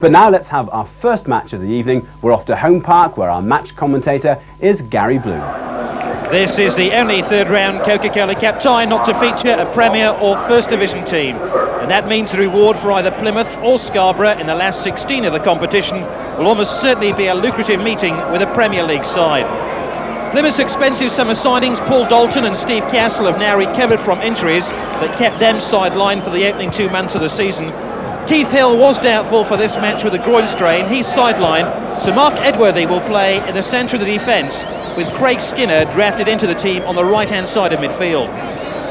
But now let's have our first match of the evening. We're off to Home Park, where our match commentator is Gary Bloom. This is the only third round Coca Cola Cup tie not to feature a Premier or First Division team, and that means the reward for either Plymouth or Scarborough in the last 16 of the competition will almost certainly be a lucrative meeting with a Premier League side. Plymouth's expensive summer signings, Paul Dalton and Steve Castle, have now recovered from injuries that kept them sidelined for the opening 2 months of the season. Keith Hill was doubtful for this match with a groin strain. He's sidelined, so Mark Edworthy will play in the centre of the defence, with Craig Skinner drafted into the team on the right-hand side of midfield.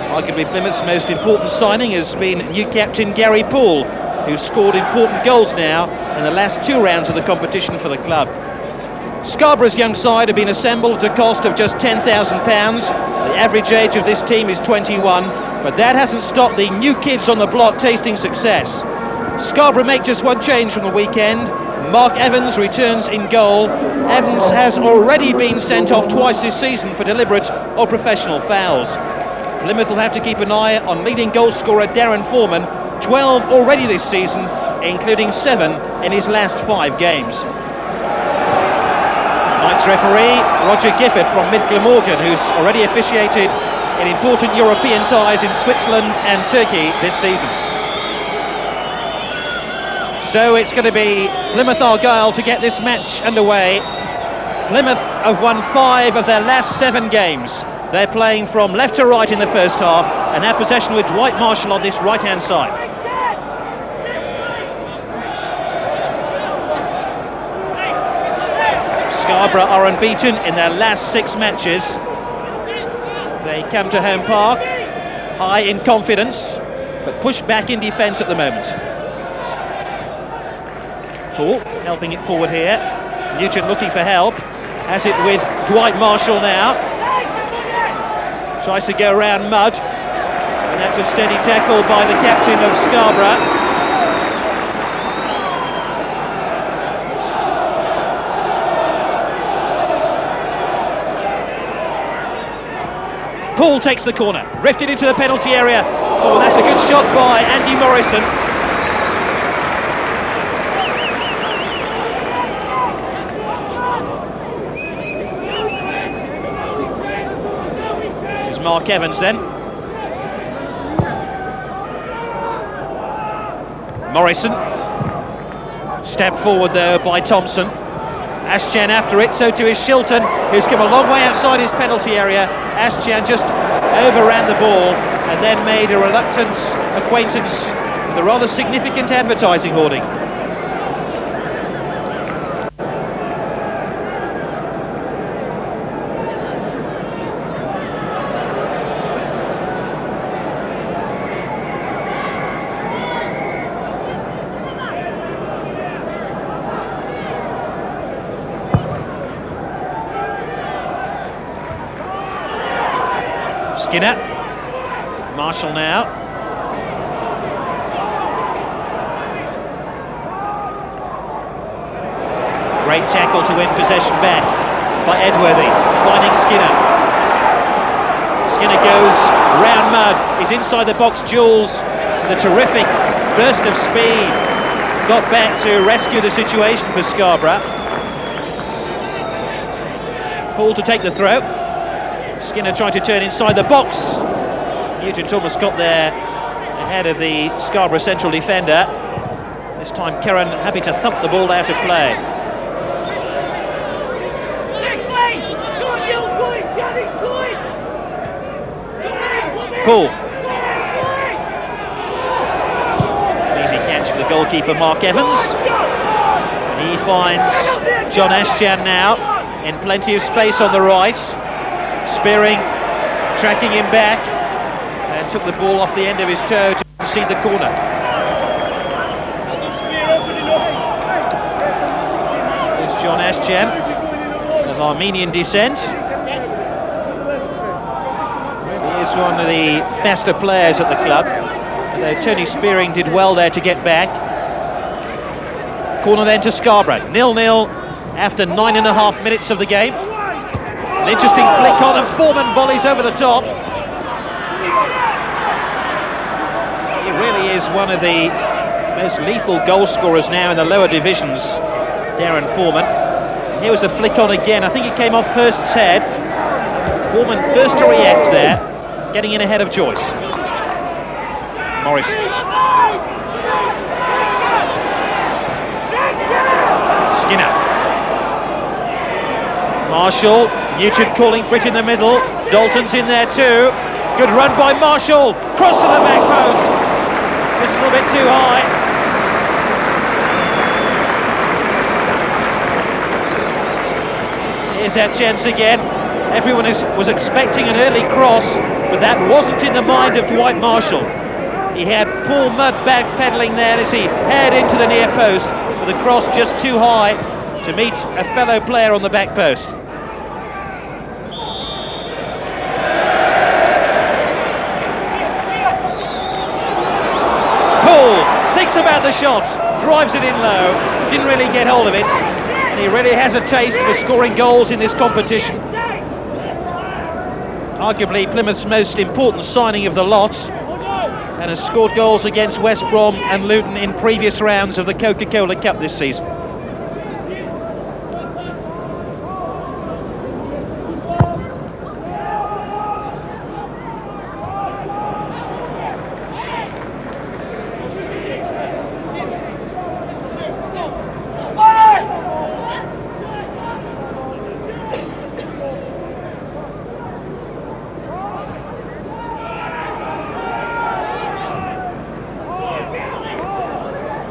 Arguably Plymouth's most important signing has been new captain Gary Poole, who's scored important goals now in the last 2 rounds of the competition for the club. Scarborough's young side have been assembled at a cost of just £10,000. The average age of this team is 21, but that hasn't stopped the new kids on the block tasting success. Scarborough make just one change from the weekend. Mark Evans returns in goal. Evans has already been sent off twice this season for deliberate or professional fouls. Plymouth will have to keep an eye on leading goal scorer Darren Foreman, 12 already this season, including 7 in his last 5 games. Tonight's referee, Roger Gifford from Mid Glamorgan, who's already officiated in important European ties in Switzerland and Turkey this season. So it's going to be Plymouth Argyle to get this match underway. Plymouth have won 5 of their last 7 games. They're playing from left to right in the first half and have possession with Dwight Marshall on this right-hand side. Scarborough are unbeaten in their last 6 matches. They come to Home Park high in confidence, but pushed back in defence at the moment. Paul helping it forward here. Nugent looking for help. Has it with Dwight Marshall now. Tries to go around Mudd. And that's a steady tackle by the captain of Scarborough. Paul takes the corner. Rifted into the penalty area. Oh, that's a good shot by Andy Morrison. Mark Evans then. Morrison. Step forward there by Thompson. Ashchan after it, so too is Shilton, who's come a long way outside his penalty area. Ashchan just overran the ball and then made a reluctant acquaintance with a rather significant advertising hoarding. Skinner, Marshall now. Great tackle to win possession back by Edworthy, finding Skinner. Skinner goes round Mudd, he's inside the box. Jules with a terrific burst of speed, got back to rescue the situation for Scarborough. Paul to take the throw. Skinner trying to turn inside the box. Nugent almost got there ahead of the Scarborough central defender. This time Curran happy to thump the ball out of play. Paul. Easy catch for the goalkeeper Mark Evans. And he finds John Ashchan now in plenty of space on the right. Spearing, tracking him back, and took the ball off the end of his toe to concede the corner. There's John Ashchan of Armenian descent. He is one of the faster players at the club, although Tony Spearing did well there to get back. Corner then to Scarborough, 0-0 after 9.5 minutes of the game. An interesting flick on and Foreman volleys over the top. He really is one of the most lethal goal scorers now in the lower divisions, Darren Foreman. Here was a flick on again. I think it came off Hurst's head. Foreman first to react there, getting in ahead of Joyce. Morris. Skinner. Marshall. Nugent calling for it in the middle. Dalton's in there too. Good run by Marshall. Cross to the back post. Just a little bit too high. Here's that chance again. Everyone was expecting an early cross, but that wasn't in the mind of Dwight Marshall. He had Paul Mudd backpedaling there as he headed into the near post, but the cross just too high to meet a fellow player on the back post. Paul thinks about the shot, drives it in low, didn't really get hold of it, and he really has a taste for scoring goals in this competition. Arguably Plymouth's most important signing of the lot, and has scored goals against West Brom and Luton in previous rounds of the Coca Cola Cup this season.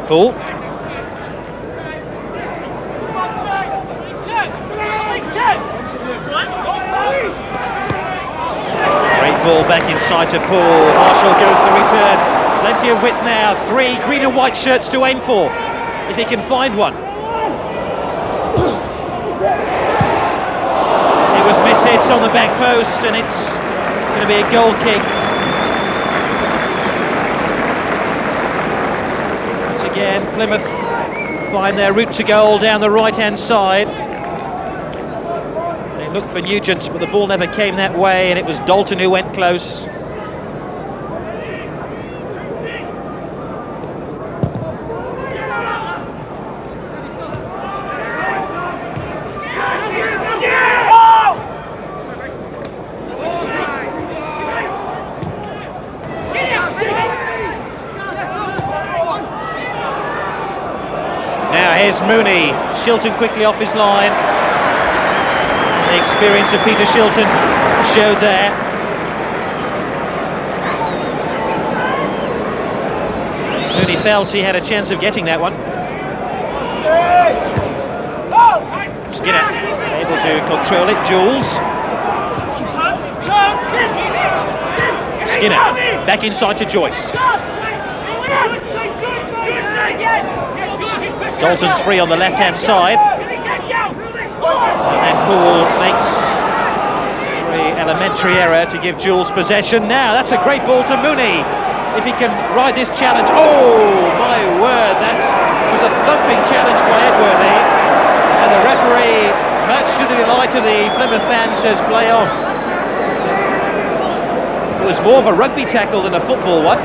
Paul. Great ball back inside to Paul. Marshall goes the return. Plenty of width now. 3 green and white shirts to aim for, if he can find one. It was mishits on the back post, and it's going to be a goal kick. Again, Plymouth find their route to goal down the right-hand side. They looked for Nugent, but the ball never came that way, and it was Dalton who went close. Now here's Mooney. Shilton quickly off his line. The experience of Peter Shilton showed there. Mooney felt he had a chance of getting that one. Skinner able to control it. Jules. Skinner back inside to Joyce. Dalton's free on the left-hand side, and then Paul makes a very elementary error to give Jules possession. Now that's a great ball to Mooney, if he can ride this challenge. Oh my word, that was a thumping challenge by Edworthy, and the referee, much to the delight of the Plymouth fans, says play on. It was more of a rugby tackle than a football one.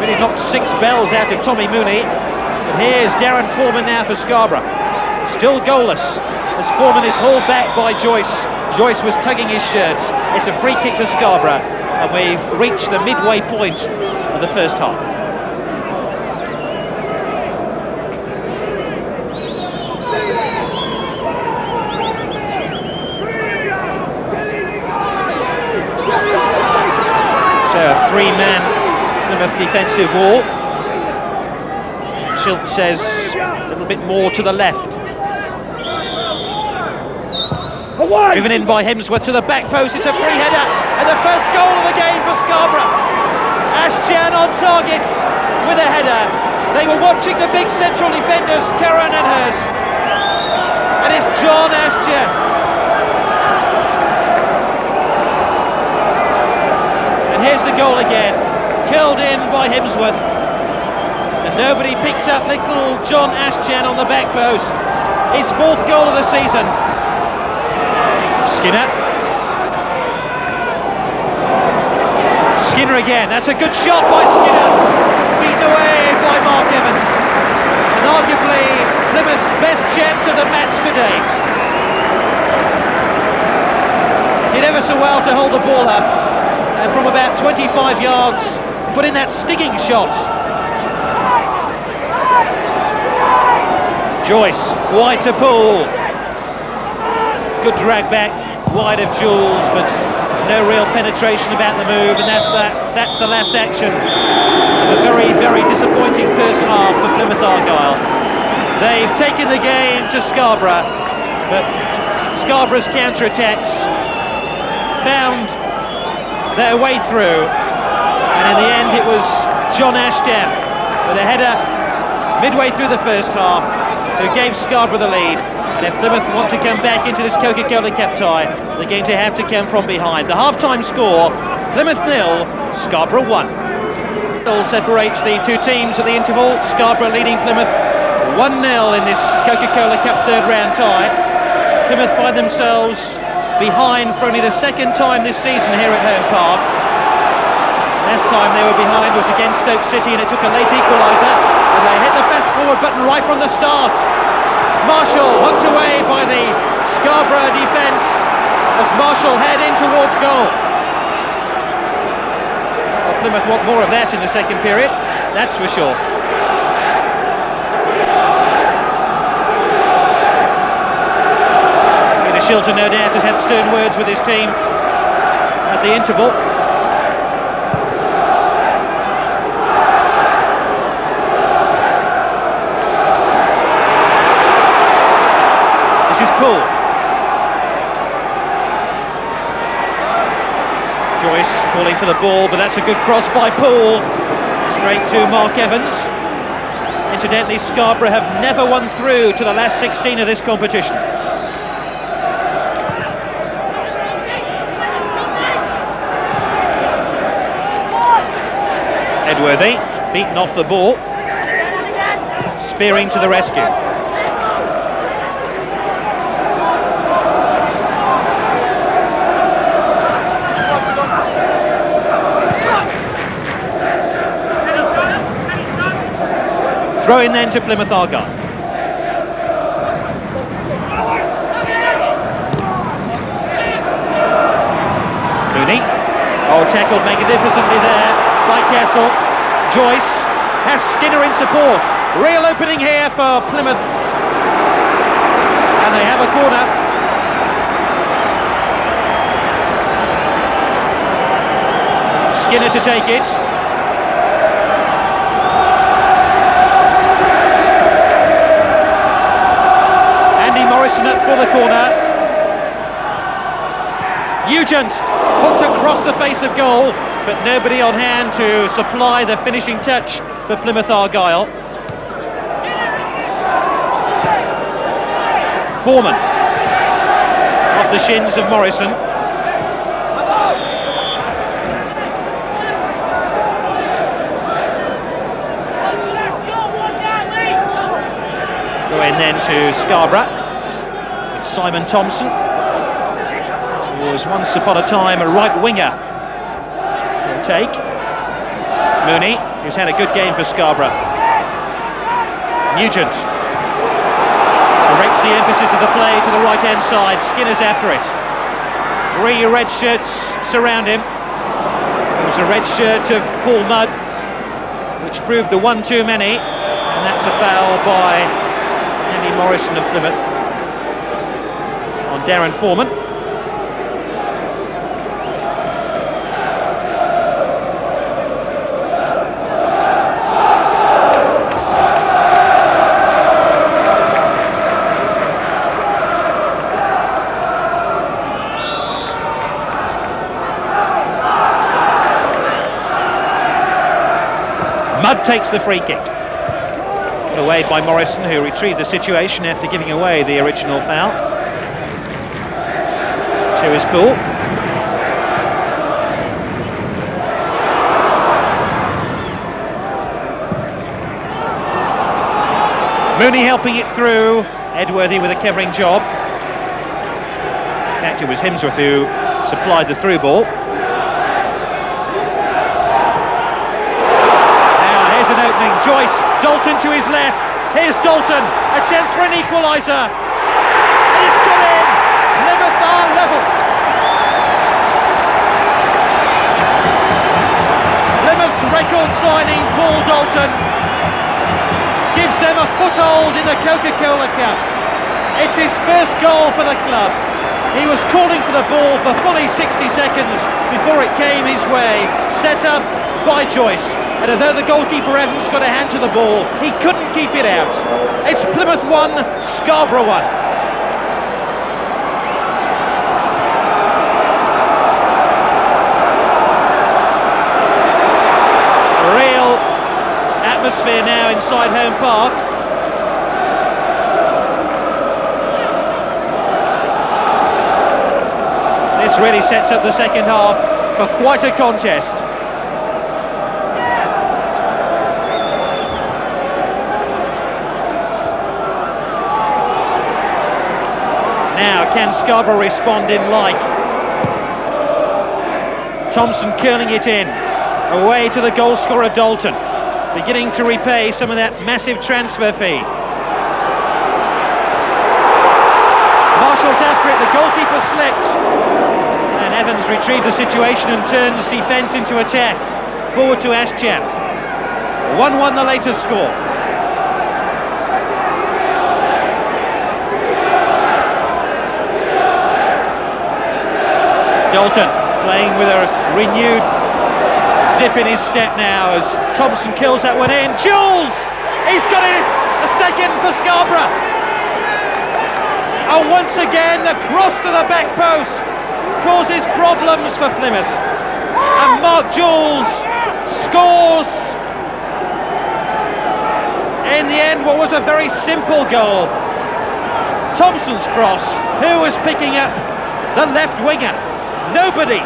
Really knocked 6 bells out of Tommy Mooney. And here's Darren Foreman now for Scarborough. Still goalless as Foreman is hauled back by Joyce. Joyce was tugging his shirt. It's a free kick to Scarborough, and we've reached the midway point of the first half. So a 3-man Plymouth defensive wall. Shilton says a little bit more to the left. Driven in by Hemsworth to the back post. It's a free header, and the first goal of the game for Scarborough. Ashjan on target with a header. They were watching the big central defenders, Curran and Hurst, and it's John Ashjan. And here's the goal again, curled in by Hemsworth. And nobody picked up little John Ashjan on the back post. His 4th goal of the season. Skinner. Skinner again. That's a good shot by Skinner. beaten away by Mark Evans, and arguably Plymouth's best chance of the match to date. Did ever so well to hold the ball up, and from about 25 yards put in that stinging shot. Joyce, wide to Poole. Good drag back, wide of Jules, but no real penetration about the move, and that's the last action of a very, very disappointing first half for Plymouth Argyle. They've taken the game to Scarborough, but Scarborough's counter-attacks found their way through, and in the end it was John Ashdown with a header midway through the first half who gave Scarborough the lead. And if Plymouth want to come back into this Coca Cola Cup tie, they're going to have to come from behind. The half-time score, Plymouth 0, Scarborough 1. Goal separates the two teams at the interval. Scarborough leading Plymouth 1-0 in this Coca Cola Cup third round tie. Plymouth find themselves behind for only the second time this season here at Home Park. Last time they were behind was against Stoke City, and it took a late equaliser, and they hit the fast forward button right from the start. Marshall hooked away by the Scarborough defence as Marshall head in towards goal. Well, Plymouth want more of that in the second period, that's for sure. Peter Shilton, no doubt, has had stern words with his team at the interval. This is Poole. Joyce calling for the ball, but that's a good cross by Poole. Straight to Mark Evans. Incidentally, Scarborough have never won through to the last 16 of this competition. Edworthy, beaten off the ball. Spearing to the rescue. Throw in then to Plymouth Argyle. Mooney. Oh, tackled magnificently there by Castle. Joyce has Skinner in support. Real opening here for Plymouth. And they have a corner. Skinner to take it. Morrison up for the corner. Nugent hooked across the face of goal, but nobody on hand to supply the finishing touch for Plymouth Argyle. Foreman off the shins of Morrison. Go in then to Scarborough. Simon Thompson, who was once upon a time a right winger. He'll take. Mooney, who's had a good game for Scarborough. Nugent directs the emphasis of the play to the right-hand side. Skinner's after it. 3 red shirts surround him. There was a red shirt of Paul Mudd, which proved the one too many, and that's a foul by Andy Morrison of Plymouth on Darren Foreman. Mudd takes the free kick. Put away by Morrison, who retrieved the situation after giving away the original foul. To his Poole. Mooney helping it through. Edworthy with a covering job. In fact, it was Hemsworth who supplied the through ball. Now here's an Dalton to his left. Here's Dalton, a chance for an equaliser. And it's got in. Plymouth are level. Plymouth's record signing, Paul Dalton, gives them a foothold in the Coca Cola Cup. It's his first goal for the club. He was calling for the ball for fully 60 seconds before it came his way. Set up by Joyce. And although the goalkeeper Evans got a hand to the ball, he couldn't keep it out. It's Plymouth 1, Scarborough 1. Real atmosphere now inside Home Park. This really sets up the second half for quite a contest. Now, can Scarborough respond in like? Thompson curling it in, away to the goal scorer Dalton, beginning to repay some of that massive transfer fee. Marshall's after it, the goalkeeper slipped. And Evans retrieved the situation and turns defence into attack. Forward to Ascham. 1-1 the latest score. Dalton playing with a renewed zip in his step now as Thompson kills that one in. Jules! He's got it, a second for Scarborough. And once again the cross to the back post causes problems for Plymouth. And Mark Jules scores in the end what was a very simple goal. Thompson's cross. Who was picking up the left winger? Nobody.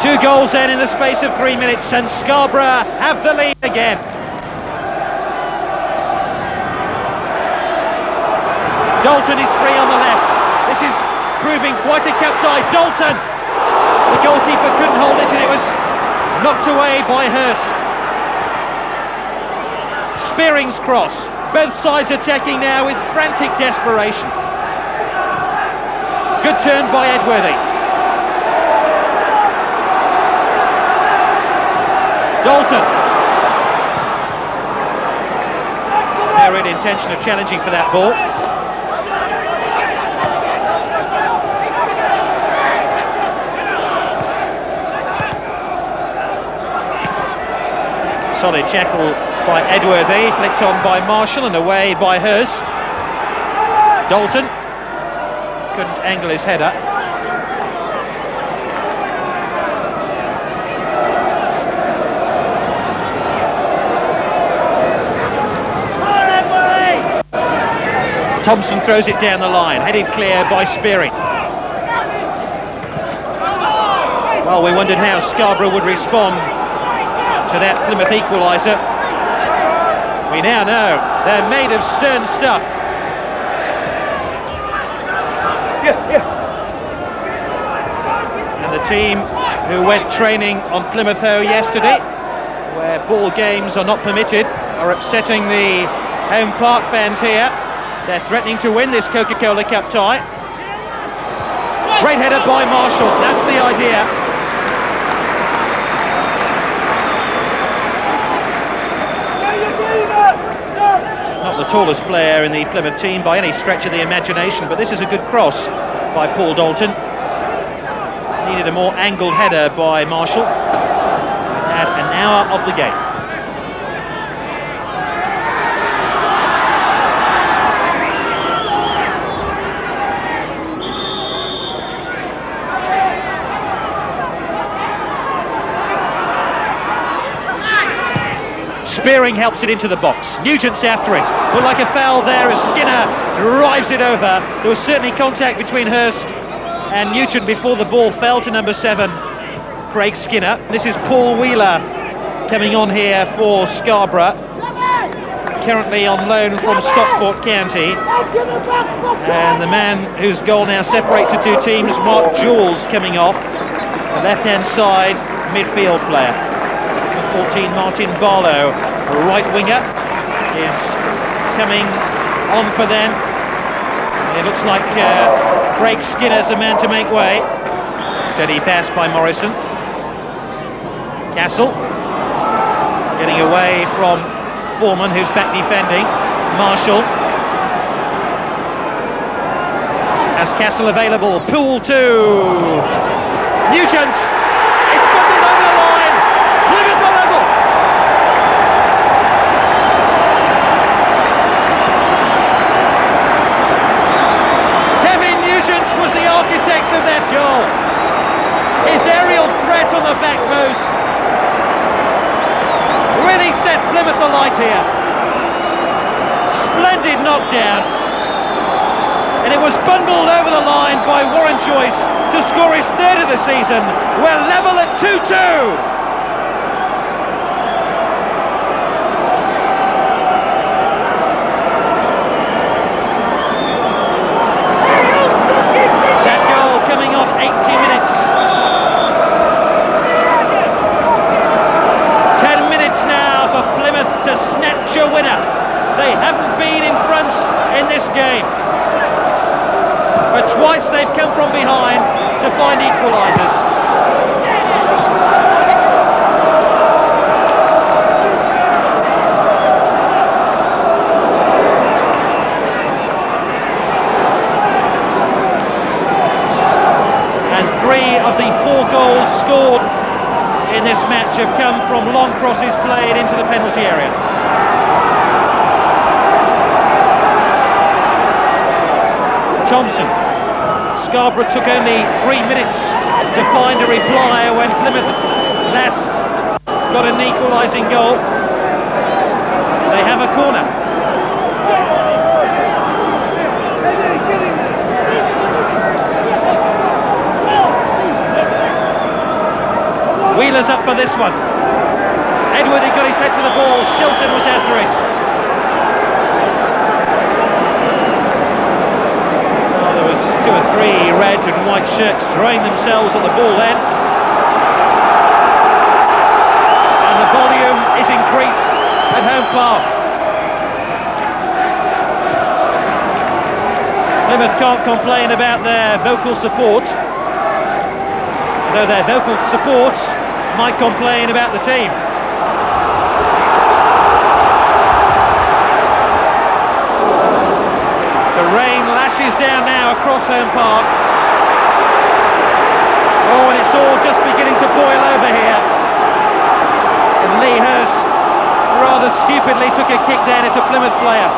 Two goals then in the space of 3 minutes, and Scarborough have the lead again. Dalton is free on the left. This is proving quite a cup tie. Dalton! The goalkeeper couldn't hold it and it was knocked away by Hurst. Spearing's cross. Both sides attacking now with frantic desperation. Good turn by Edworthy. Dalton. No real intention of challenging for that ball. Solid tackle by Edworthy, flicked on by Marshall and away by Hurst. Dalton couldn't angle his header. Thompson throws it down the line, headed clear by Spearing. Well, we wondered how Scarborough would respond to that Plymouth equaliser. We now know they're made of stern stuff. And the team who went training on Plymouth Hoe yesterday, where ball games are not permitted, are upsetting the Home Park fans here. They're threatening to win this Coca Cola Cup tie. Great header by Marshall, that's the idea. Not the tallest player in the Plymouth team by any stretch of the imagination, but this is a good cross by Paul Dalton. Needed a more angled header by Marshall. Had an hour of the game. Spearing helps it into the box. Nugent's after it, but like a foul there as Skinner drives it over. There was certainly contact between Hurst and Nugent before the ball fell to number 7, Craig Skinner. This is Paul Wheeler coming on here for Scarborough, currently on loan from Stockport County. And the man whose goal now separates the two teams, Mark Jules, coming off. the left-hand side midfield player. Number 14, Martin Barlow, a right winger, is coming on for them. It looks like Craig Skinner's the man to make way. Steady pass by Morrison. Castle getting away from Foreman, who's back defending. Marshall has Castle available. Poole to Nugent. It's bundled over the line. Plymouth are level. Kevin Nugent was the architect of that goal. His aerial threat on the back post really set Plymouth alight here. Splendid knockdown, and it was bundled over the line by Warren Joyce to score his third of the season. We're level at 2-2. That goal coming off 80 minutes. 10 minutes now for Plymouth to snatch a winner. They haven't been in front in this game, but twice they've come from behind to find equalisers. And 3 of the 4 goals scored in this match have come from long crosses played into the penalty area. Thompson. Scarborough took only 3 minutes to find a reply when Plymouth last got an equalising goal. They have a corner. Wheeler's up for this one. Edworthy got his head to the ball. Shilton was after it. There was 2 or 3 red and white shirts throwing themselves at the ball then. And the volume is increased at Home Park. Plymouth can't complain about their vocal support, though their vocal support might complain about the team. The rain lashes down now across Home Park. Oh, and it's all just beginning to boil over here. And Lee Hurst rather stupidly took a kick down at a Plymouth player.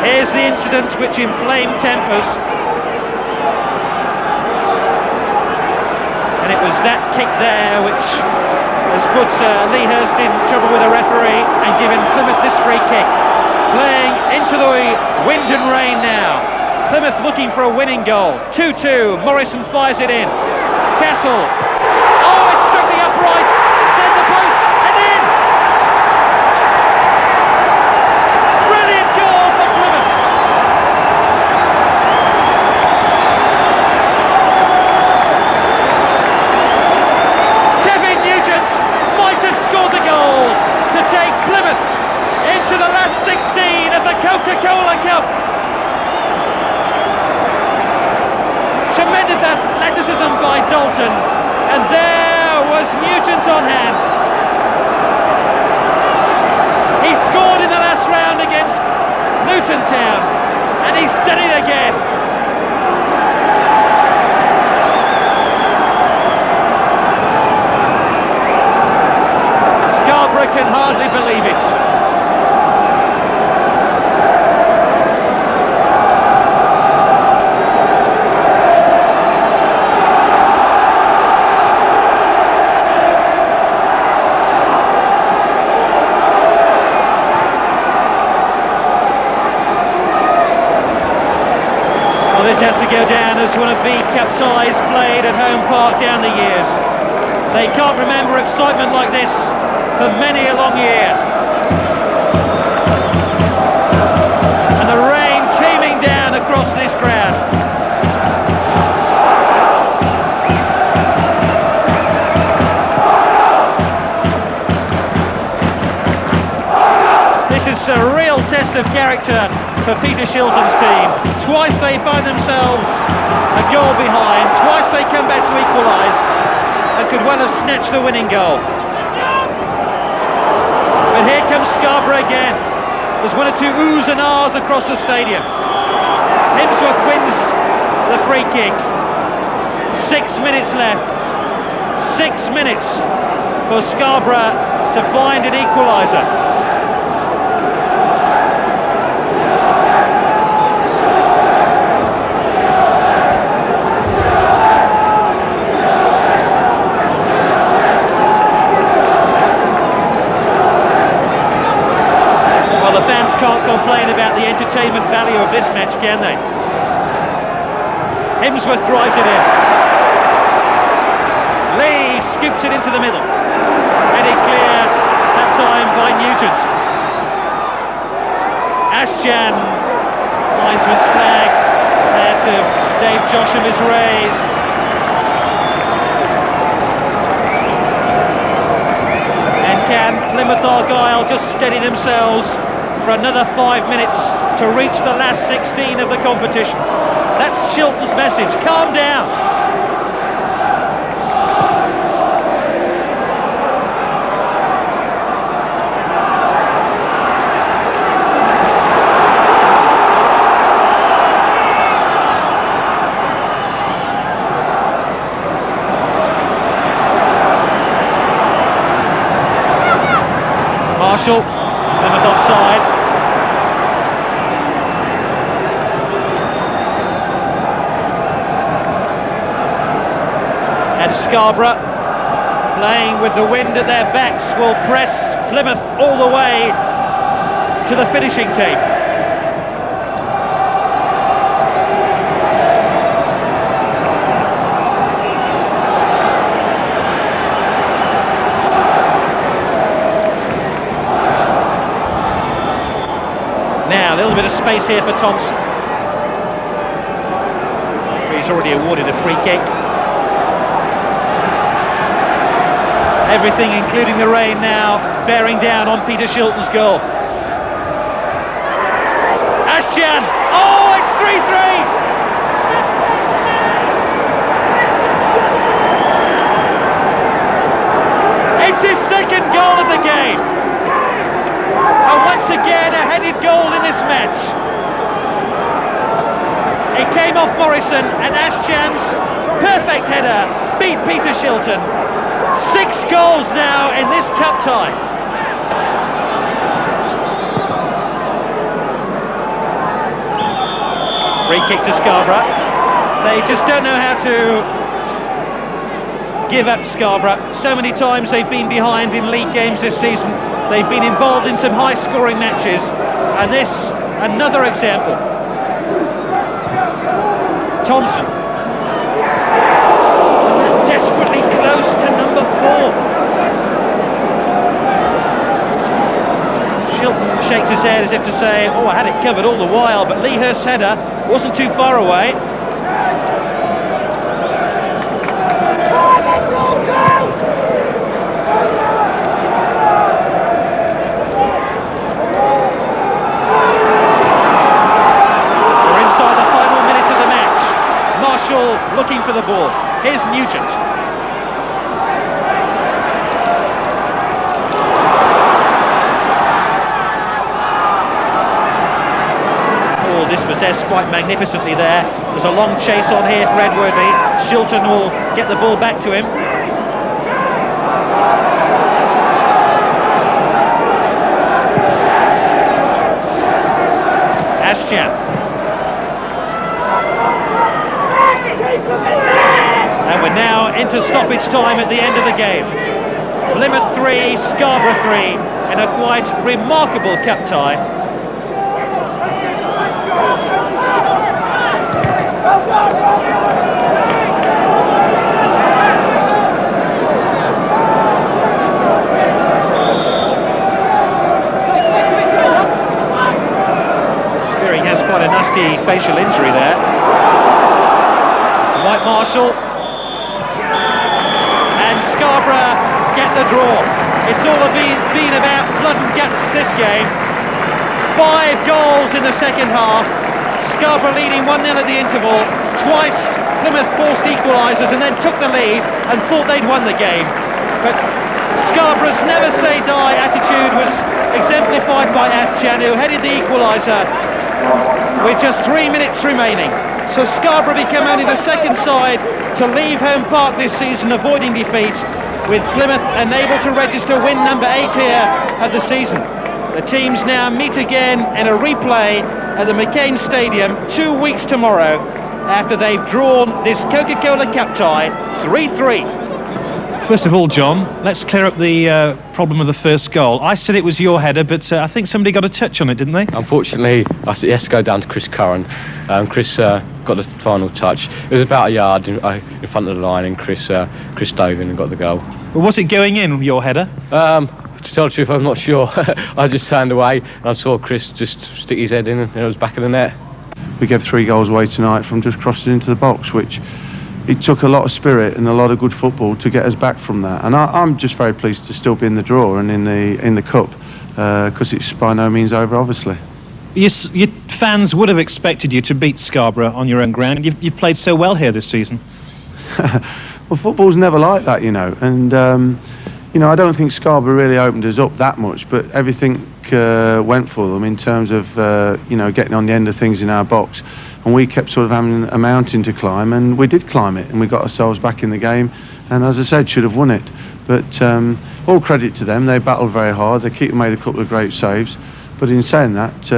Here's the incident which inflamed tempers. And it was that kick there which has put Lee Hurst in trouble with a referee and given Plymouth this free kick. Playing into the wind and rain now. Plymouth looking for a winning goal. 2-2. Morrison fires it in. Castle. Oh, it struck the upright. Then the post and in. Brilliant goal for Plymouth. Kevin Nugent might have scored the goal to take Plymouth into the last 16 of the Coca Cola Cup. Tremendous athleticism by Dalton, and there was Nugent on hand. He scored in the last round against Luton Town, and he's done it again. Scarborough can hardly believe it. This has to go down as one of the cup ties played at Home Park down the years. They can't remember excitement like this for many a long year. And the rain teeming down across across this ground. This is a real test of character for Peter Shilton's team. Twice they find themselves a goal behind, twice they come back to equalise and could well have snatched the winning goal. But here comes Scarborough again. There's one or two oohs and ahs across the stadium. Hemsworth wins the free kick. 6 minutes left. 6 minutes for Scarborough to find an equaliser. Can't complain about the entertainment value of this match, can they? Hemsworth drives it in. Lee scoops it into the middle. Headed clear that time by Nugent. Ashjan, linesman's flag there to Dave Josham is raised. And can Plymouth Argyle just steady themselves for another 5 minutes to reach the last 16 of the competition? That's Shilton's message. Calm down. Marshall, Plymouth offside. And Scarborough, playing with the wind at their backs, will press Plymouth all the way to the finishing tape. Now, a little bit of space here for Thompson. He's already awarded a free kick. Everything, including the rain, now bearing down on Peter Shilton's goal. Ashjan! Oh, it's 3-3! It's his second goal of the game. And once again, a headed goal in this match. It came off Morrison, and Ashjan's perfect header beat Peter Shilton. 6 goals now in this cup tie. Free kick to Scarborough. They just don't know how to give up Scarborough. So many times they've been behind in league games this season. They've been involved in some high-scoring matches, and this, another example. Thompson. Desperately close to number 4. Shilton shakes his head as if to say, oh, I had it covered all the while, but Lee Hurst's header wasn't too far away. We're inside the final minute of the match. Marshall looking for the ball. Here's Nugent. Oh, dispossessed quite magnificently there. There's a long chase on here for Edworthy. Shilton will get the ball back to him. Ashjan. And we're now into stoppage time at the end of the game. Plymouth 3, Scarborough 3 in a quite remarkable cup tie. Spearing has quite a nasty hefty facial injury there. White Marshall. And Scarborough get the draw. It's all been about blood and guts this game. 5 goals in the second half. Scarborough leading 1-0 at the interval. Twice Plymouth forced equalisers and then took the lead and thought they'd won the game. But Scarborough's never say die attitude was exemplified by Asjan, who headed the equaliser with just 3 minutes remaining. So Scarborough became only the second side to leave Home Park this season avoiding defeat, with Plymouth unable to register win number 8 here of the season. The teams now meet again in a replay at the McCain Stadium 2 weeks tomorrow, after they've drawn this Coca Cola Cup tie 3-3. First of all, John, let's clear up the problem of the first goal. I said it was your header, but I think somebody got a touch on it, didn't they? Unfortunately, I said yes, go down to Chris Curran. Chris got the final touch. It was about a yard in front of the line, and Chris dove in and got the goal. Well, was it going in, your header? To tell the truth, I'm not sure. I just turned away and I saw Chris just stick his head in, and it was back of the net. We gave 3 goals away tonight from just crossing into the box, which it took a lot of spirit and a lot of good football to get us back from that. And I'm just very pleased to still be in the draw and in the cup, because it's by no means over, obviously. Yes, your fans would have expected you to beat Scarborough on your own ground. You've played so well here this season. Well, football's never like that, you know, and you know, I don't think Scarborough really opened us up that much, but everything went for them in terms of you know, getting on the end of things in our box, and we kept sort of having a mountain to climb, and we did climb it, and we got ourselves back in the game, and as I said, should have won it. But all credit to them, they battled very hard. They made a couple of great saves, but in saying that,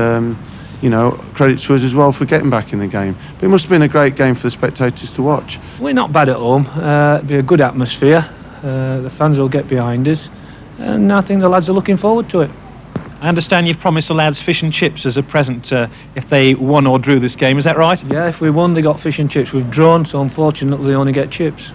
you know, credit to us as well for getting back in the game. But it must have been a great game for the spectators to watch. We're not bad at home. It'll be a good atmosphere. The fans will get behind us, and I think the lads are looking forward to it. I understand you've promised the lads fish and chips as a present if they won or drew this game, is that right? Yeah, if we won they got fish and chips. We've drawn, so unfortunately they only get chips.